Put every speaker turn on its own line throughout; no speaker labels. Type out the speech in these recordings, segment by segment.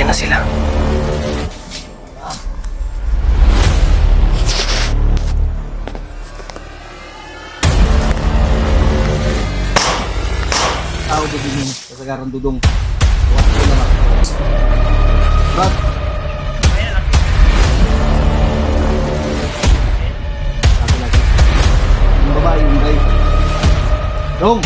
Ayan na sila.
Tao dudungin, kasagaran dudong. Waktu naman. Brad. Lagi. Yung babae, yung guy. Dong!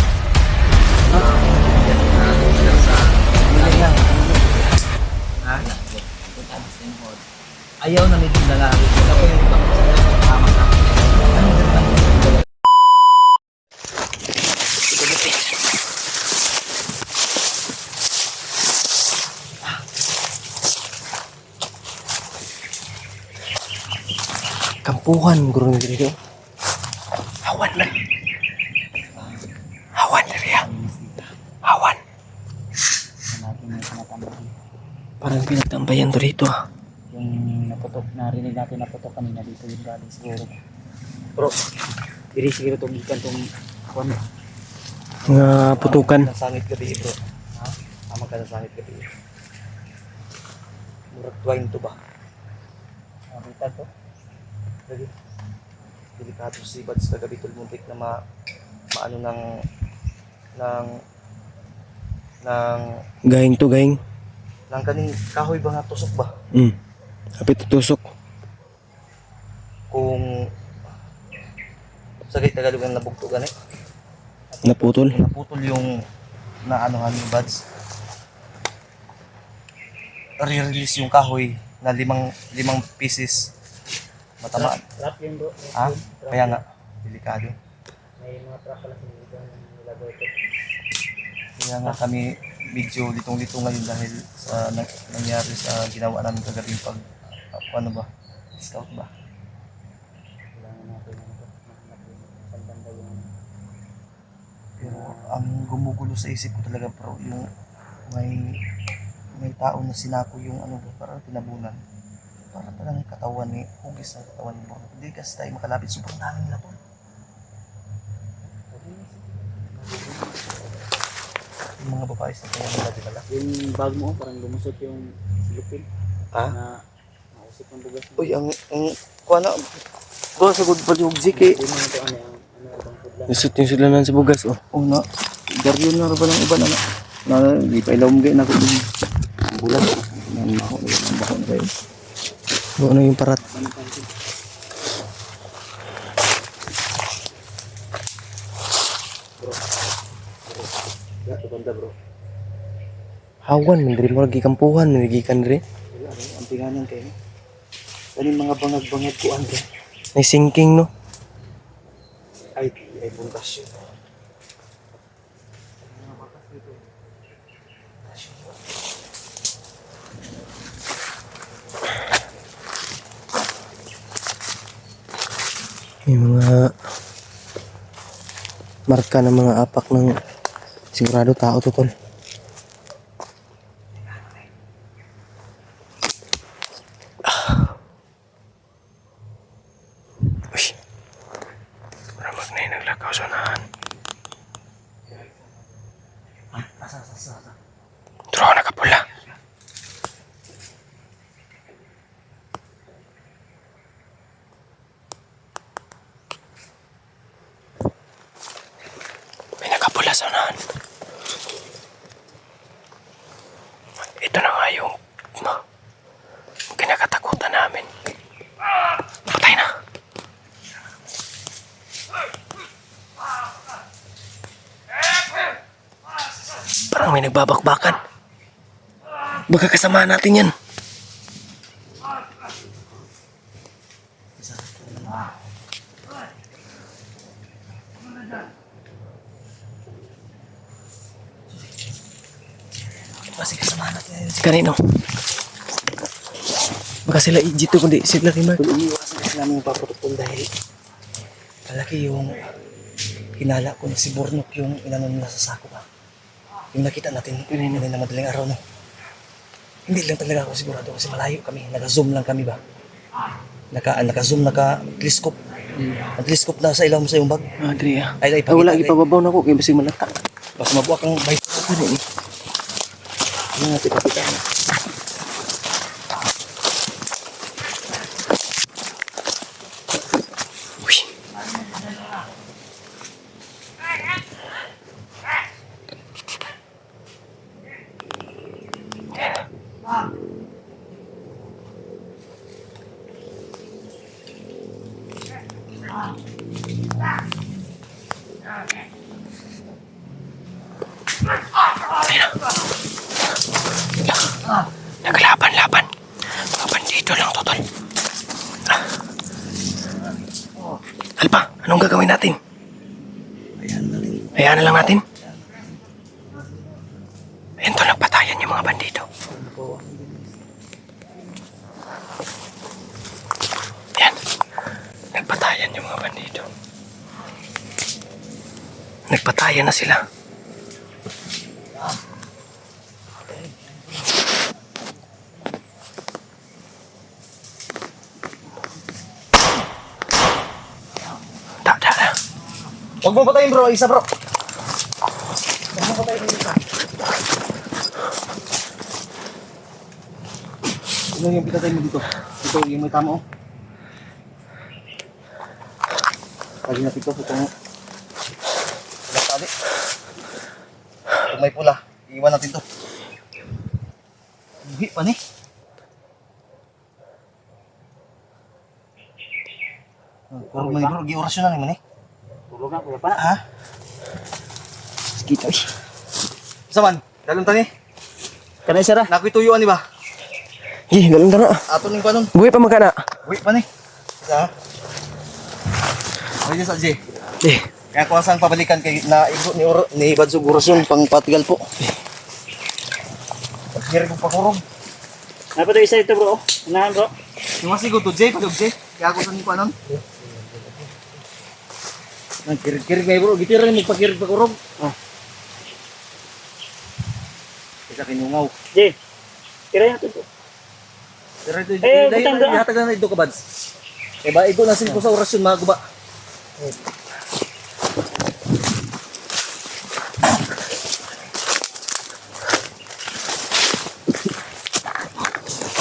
Ayaw na nito lalaki. Ako yung tama na. Anong ganda?
Kampuhan, guru dito. Hawan na. Hawan na rin. Hawan. Parang pinagtambayan to dito.
Yung naputok, narinig natin naputok kanina dito yung galing siguro. Bro, diri siguro itong ikan itong kuwan.
Mga putukan.
Nasangit gabi bro. Ha? Tama ka nasangit gabi. Murag twine to ba? Butag to? Lagi. Delikado si Bads kagabi tulmuntik na maano ng
Gahing to gahing.
ng kaning kahoy ba nga tusok ba?
Kapit tutusok.
Kung sagay Tagalog ang nabugtugan eh.
Naputol.
Naputol yung naanohan ni Bads. Re-release yung kahoy na limang pieces. Matamaan.
Trap yun bro.
Ha? Kaya nga, delikado.
May mga trap pala sa nilagay ko.
Kaya nga kami medyo litong-litong ngayon dahil sa nangyari sa ginawa namin kagabi pag ano ba? Scout ba?
Kailangan natin saan banda yung
Pero ang gumugulo sa isip ko talaga bro, yung may tao na sinako yung ano ba, para tinabunan. Para talagang katawan ni hugis ng katawan ni Borno. Hindi kasi tayo makalapit, sobrang dami nila po. Yung mga babae sa kanya nila dinala.
yung bag mo parang lumusot yung lupin
Ha?
na nausip ng bugas mo.
Uy, ang kuha na. Bro, sa good pa yung ziki.
Hindi mo ito ano bang pudlan.
Isot yung sulanan sa bugas. Oh.
Oh na, garyon na ba ng iba na di pa ilawang gaya na ko din. Ang bulan. Ang bakon kayo.
Ano yung parat?
Ito banda bro.
Hawan, mandiri mo lagi kampuhan, naligikan rin.
Wala rin, ang tinganan kayo. Kanin mga bangag-bangag kuan ka.
May sinking, no?
Ay buntas yun.
May mga marka ng mga apak ng sigurado tao to tol. Uy. Maramag na yung naglakaw sa unahan.
Asa.
Turo nakapula. May nakapula sa unahan. Ito na nga yung kinakatakutan namin. Patay na. Parang may nagbabakbakan. Baka kasama natin yan.
Kasi kasama natin.
Kanino? Baka sila Ijito kundi sila Rimark.
Kung umiiwasan kasi namin yung paputol dahil kalaki yung hinala ko na si Bornok yung inano nila sa sako ba. Yung nakita natin kanina na madaling araw no. Hindi lang talaga ako sigurado kasi malayo kami. Naka-zoom lang kami ba. Naka-zoom, naka-telescope. Naka-telescope na sa ilaw mo sa iyong bag.
Adri ah.
Ay,
Wala ipababaw na ko kaya basig malata.
Mas mabuha kang bite.
Ano eh?
Yung natin papita na.
gagawin natin? Hayaan na lang natin. Ayun to, nagpatayan yung mga bandido. Yan. Nagpatayan yung mga bandido. Nagpatayan na sila. Da.
Huwag mo patayin bro, isa bro. Huwag mo patayin isa. Ano yung pinatay mo dito? Ito yung may tama oh. Lagi na pito, itong pulang tali. Itong may pula, iiwan natin to. Buhi pa ni. Kurog man bro, gi-orasyon na naman eh.
Tulog na, kuya pa na.
Ha? Kita eh. Isa man, dalong tani.
Kanay sara.
Nakoy tuyuan di ba?
Gih, galong na.
Ato ning panon.
Buhay pa magkana.
Buhi pa ni. Isa. Ay sa J.
Eh,
Kaya ko asang pabalikan kay na igo ni Badsog orasyon pang patigal po. Pagkiri ko pakurog.
Ano pa ito isa ito bro? Unahan bro.
Yung masigo to J, padog J. Kaya ako sa ni panon. Nagkirig-kirig na bro, gito rin magpakirig pakurog. Oh. Isa kinungaw.
Jay, tira yan ito.
Pero ito,
butang doon.
ihatag na ito ka, Bads. Eh ba, igo na sin ko sa orasyon, mga guba.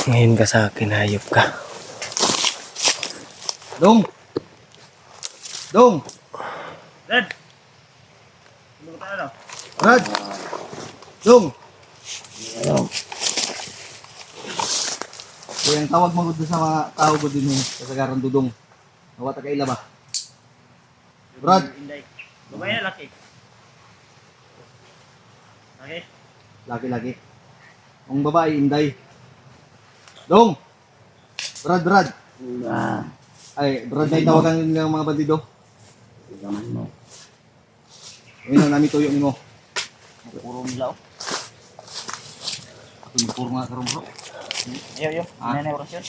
ngayon ka sa akin, hayop ka.
Dong! Dong!
Dad! Ano ka tayo?
Brad! Dong! So, yung tawag mo doon sa mga tao ko din yung kasagaran dudong. Nawata ka ila ba? Brad!
Inday. Babae na laki. Okay.
Laki-laki. Ang babae, Inday. Dong! Brad! Ay, Brad na itawagan ng mga bandido.
Gaman mo.
Ayun na, namin tuyo ni mo.
Puro nila oh.
Ako yung puro mga karong bro.
Yo. Ano na orasyon?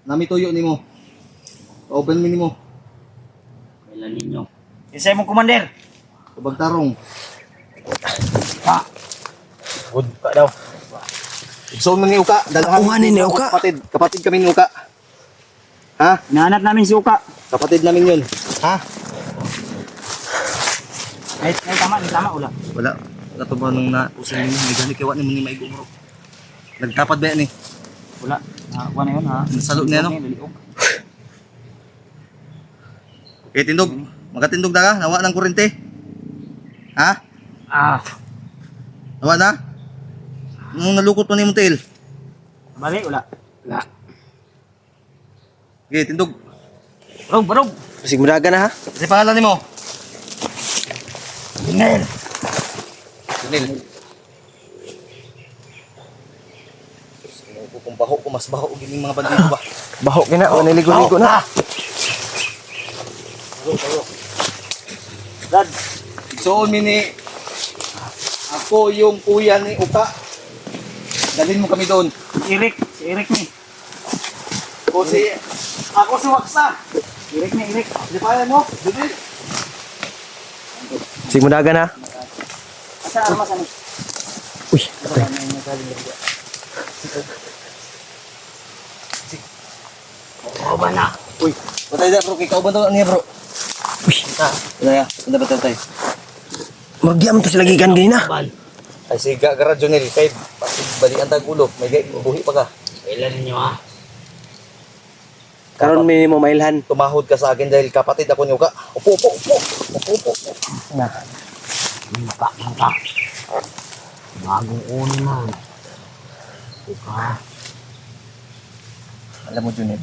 Namin tuyo ni mo. Open mi ni mo.
Kailan ninyo? Isa mong commander.
Kabagtarong.
Good ka daw.
So man ni Uka,
Kuhanin ni Uka.
Kapatid kami ni Uka. Ha?
Hinahanap namin si Uka.
Kapatid namin 'yun. Ha?
Ay tama ula.
Wala. Wala to ba nung na usin ni may gani kay wa ni mo ni maigo bro. Nagtapad ba yan eh?
Wala. Nakakuha na yun ha.
Nasalo niya no? Okay, tindog. Magatindog na ka? Nawa ng kurente? Ha? Nawa na? Nung nalukot pa ni mo tail.
Bali, wala.
Okay, tindog.
Barog.
Masig muraga na ha.
Kasi pangalan ni mo?
Tingel.
Sunil. Kung baho ko, mas baho ko yung mga bandido ba?
Baho kina, o niligo-ligo na.
Dad.
So, mini, ako yung kuya ni Uka. Dalhin mo kami doon.
Si Eric ni.
Ako si Waksa.
Eric.
Lipayan mo, Junil.
Masig muraga na.
Asa armas ano?
Uy,
Ba na?
Uy, patay na bro, ikaw ba niya bro?
uy.
Ano ya? Ano ba tayo?
Magyam to sila gikan ganina.
Ay siga gara Junil, kay balikan tag ulo, may buhi pa ka.
Kailan ninyo ha?
Karon minimum mailhan.
Tumahod ka sa akin dahil kapatid ako ni Uka. Upo.
Na.
Mata. Bagong unin man. Uka.
Alam mo Junil,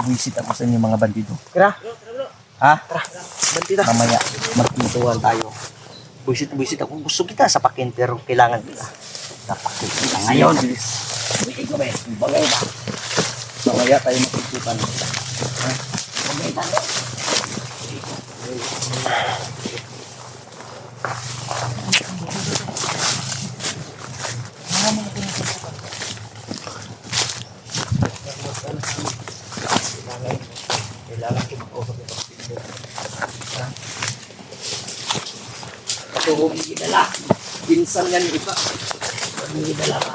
buwisit ako sa inyo mga bandido.
Kira.
Ha?
Bantita.
Mamaya, magpintuan tayo. Buwisit ako. Gusto kita sa pakin pero kailangan kita. Sapakin kita ngayon. Bagay ba? Mamaya tayo magpintuan. Kailangan ko mag-usap ito. Ito,
Dala.
pinsan yan yung iba.
Dala ka.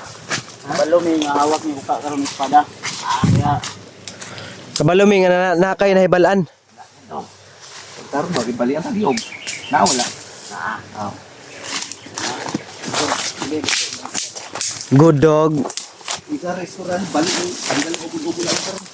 Balo may mahawak ni uka karon ng espada. Kaya
Kabalumi nga na kay nahibalaan.
ito.
Karon ba gibalian ta diog. Nawala.
Ah.
Good dog.
Isa restaurant balik ang galing ubod-ubod lang karon.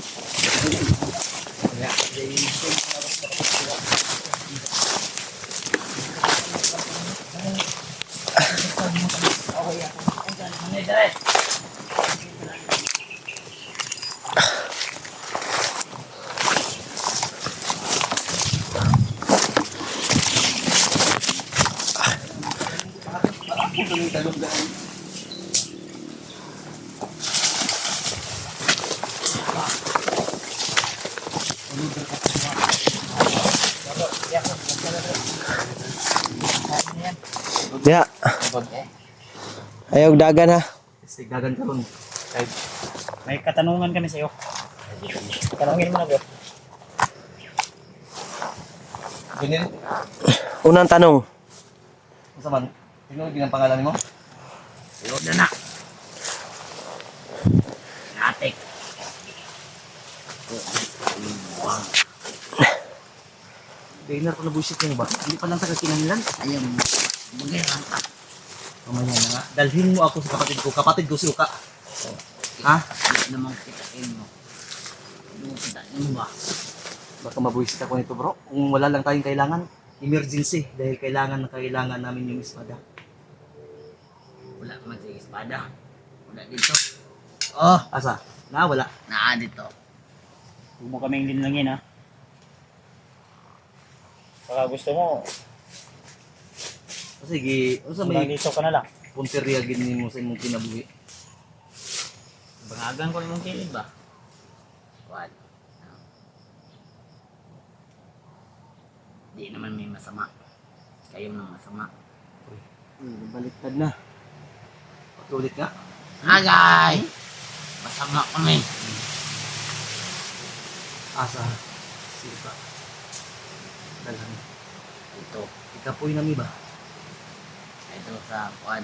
Ya. Ayaw dagan ha.
Sigagan karon. Kahit
May katanungan kami sa iyo. Tanungin mo na, bro.
ganyan.
Unang tanong.
Unsa man? Sino ginang pangalan nimo?
Iyo na. Natik.
Dinner ko na bullshit yan ba? Hindi pa lang sa kakinahanglan.
Ayun. Bagay lang ka.
Mamaya na nga. Dalhin mo ako sa kapatid ko. Kapatid ko si Uka. Ha?
Hindi naman kitain mo. Ano kitain mo ba?
Baka mabuisit ako nito bro. Kung wala lang tayong kailangan, emergency. Dahil kailangan namin yung espada.
Wala man sa espada. Wala dito.
Oh, asa? Na, wala.
Naa dito. Huwag mo kaming linlangin, ha? Baka gusto mo,
Sige, unsa
hanggang
may
dito ka na lang.
punteriya gini mo sa imong kinabuhi?
Bangagan ko namang kilid ba? What? Di naman may masama. Kayo nang masama.
Baliktad na. Patulit nga.
Agay! Masama kami.
Asa? Sige pa. Dalhan.
Ito.
Ikapoy nami ba?
Ito sa kuwan.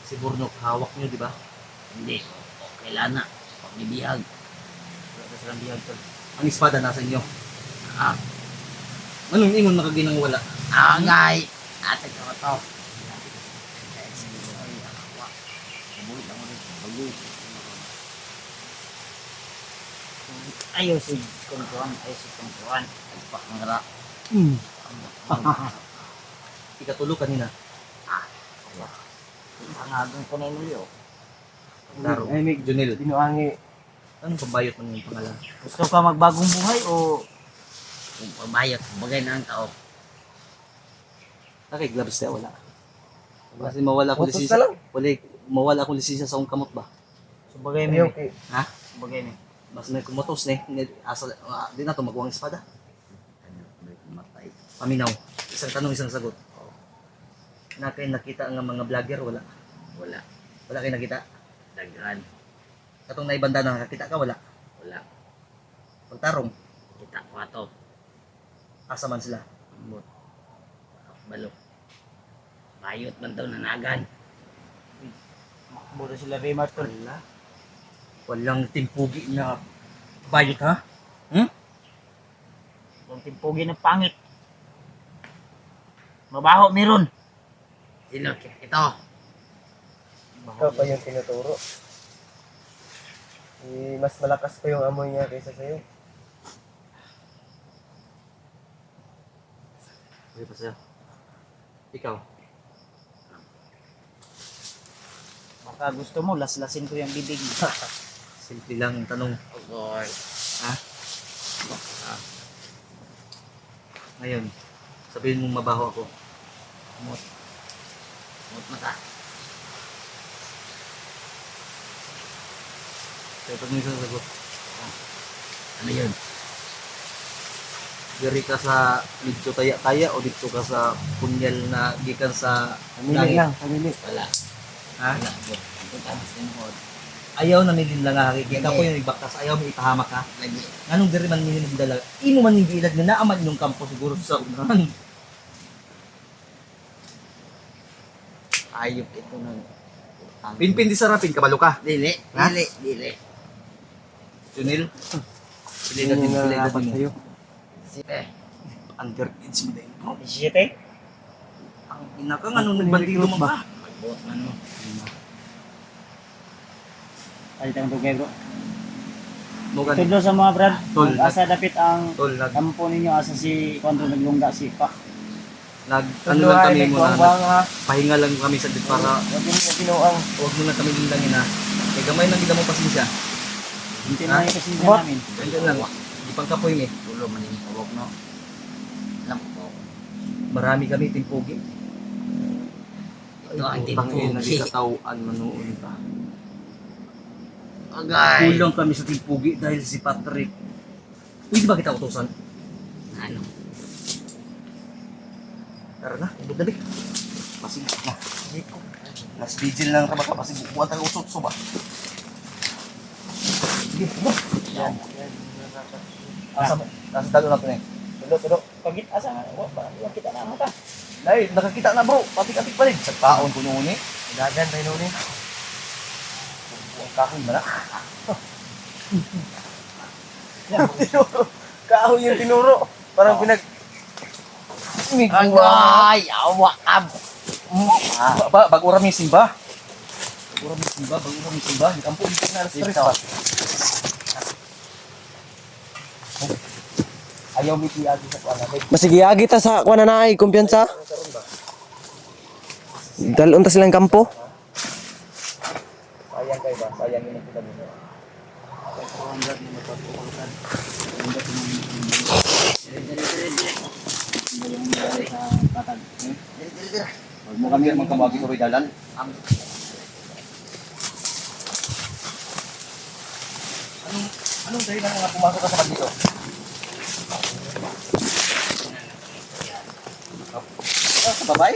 Si Burnok, hawak nyo, di ba?
Hindi. Kailan na. Pagbibihag.
Wala silang bihag tol. Ang espada nasa inyo.
Ah.
Anong ingon nakaginang wala?
Agay! Ate ko to. Ayaw si kuntuan. Ayaw si kuntuan. Agpak ng ra.
Ikatulo kanina.
Pangagang ko na yun.
Daro. Ay, Mig. Junel.
Binuangi.
Anong pambayot mo yung pangalan?
Gusto ka magbagong buhay o kung pabayot, bagay na ang tao.
Nakay gloves siya, wala. Kasi mawala akong
Putos
lisensya.
na lang.
Mawala akong lisensya sa akong kamot ba?
So bagay
Ayaw
mo.
kay.
Ha?
Bagay mo.
Mas may kumotos ni. Asal, di na to magwang espada.
Matay.
Paminaw. Isang tanong, isang sagot. Na kayo nakita nga mga vlogger, wala.
Wala.
Wala kayo nakita.
Dagran.
Katong naibanda na nakakita ka, wala.
Wala.
Pagtarong,
Kita ko ato.
asa man sila.
Ambot. Balo. Bayot man daw nanagan. Makbo na sila Raymar to.
Wala. Walang timpugi na bayot ha? Hmm?
Kung timpugi ng pangit. Mabaho meron. Sino? Ito.
Ikaw pa yung tinuturo. Mas malakas pa yung amoy niya kaysa sa'yo.
Sige pa sa'yo. Ikaw.
Baka gusto mo, laslasin ko yung bibig mo.
Simple lang ang tanong.
Lord.
Ha? Ngayon, sabihin mong mabaho ako.
Mut. Mut mata.
Kaya pag may isang sagot,
Ano yun?
diri ka sa dito taya-taya o dito ka sa punyal na gikan sa
Pamili lang, pamili.
Wala.
Ha?
Wala. Punta mas tinod.
Ayaw na nilin lang nga kaya ako yung ibaktas ayaw mo ipahamak ha.
Lagi.
Nganong diri man nilin dala. Imo man yung gilag na naaman yung kampo siguro sa unahan.
Ayop ito ng...
Pinpin di sarapin kabalo ka.
Dili.
Ha?
Dili. Dili.
Junil. Pili na
Yun
din
yung
pili na
narapat
din.
sa'yo.
Sige.
Underage mo din. Bro,
17?
ang ina ka nga nung nagbandido mo ba?
Magbuot man mo.
Ay, tayong tugay bro.
Mo gani.
Tudlo sa mga brad.
Tol,
Asa dapit ang
Tol,
kampo ninyo asa si Kondro naglungga si Pa.
ano lang kami mo na
ha.
pahinga lang kami sa dit para
Huwag yun yung kinuang.
huwag mo na kami linglangin na. Kaya gamay lang gida mo pasensya.
Hindi
Ha?
na yung pasensya namin.
Ganyan lang. Di pang kapoy ni.
Tulo man yung tawag no. Alam ko.
Marami kami timpugi.
Ito ang
Tangin na di
timpugi.
katawaan manoon pa.
Agay.
Kulang kami sa timpugi dahil si Patrick. Pwede ba kita utusan?
Ano?
Tara na, ubod na di. Pasig na. Mas vigil lang ka baka pasig buwan tayo usot so ba? Sige, mo.
Yan.
Asa mo? Nasa dalo natin eh.
Tulo. Pagit asa nga. Huwag kita na mata.
Dahil nakakita na bro, patik-atik pa rin. Sa taon ko noon eh.
Dagan tayo noon eh.
Ang kahoy ba na? Tinuro. Kahoy yung tinuro. Parang pinag...
Agay. Awak ab.
Bago rami simba. Bago rami simba. Di kampo, hindi na stress ba? Ayaw mi tiyagi sa kuwan natin.
Masigiyagi ta sa kuan na ay kumpiyansa. Dalon ta silang kampo.
Sayang kayo ba? Sayang yun ang kita mo. Huwag mo kami magkamagi ko dalan. Anong dahilan nga pumasok ka sa dito? Sa babae?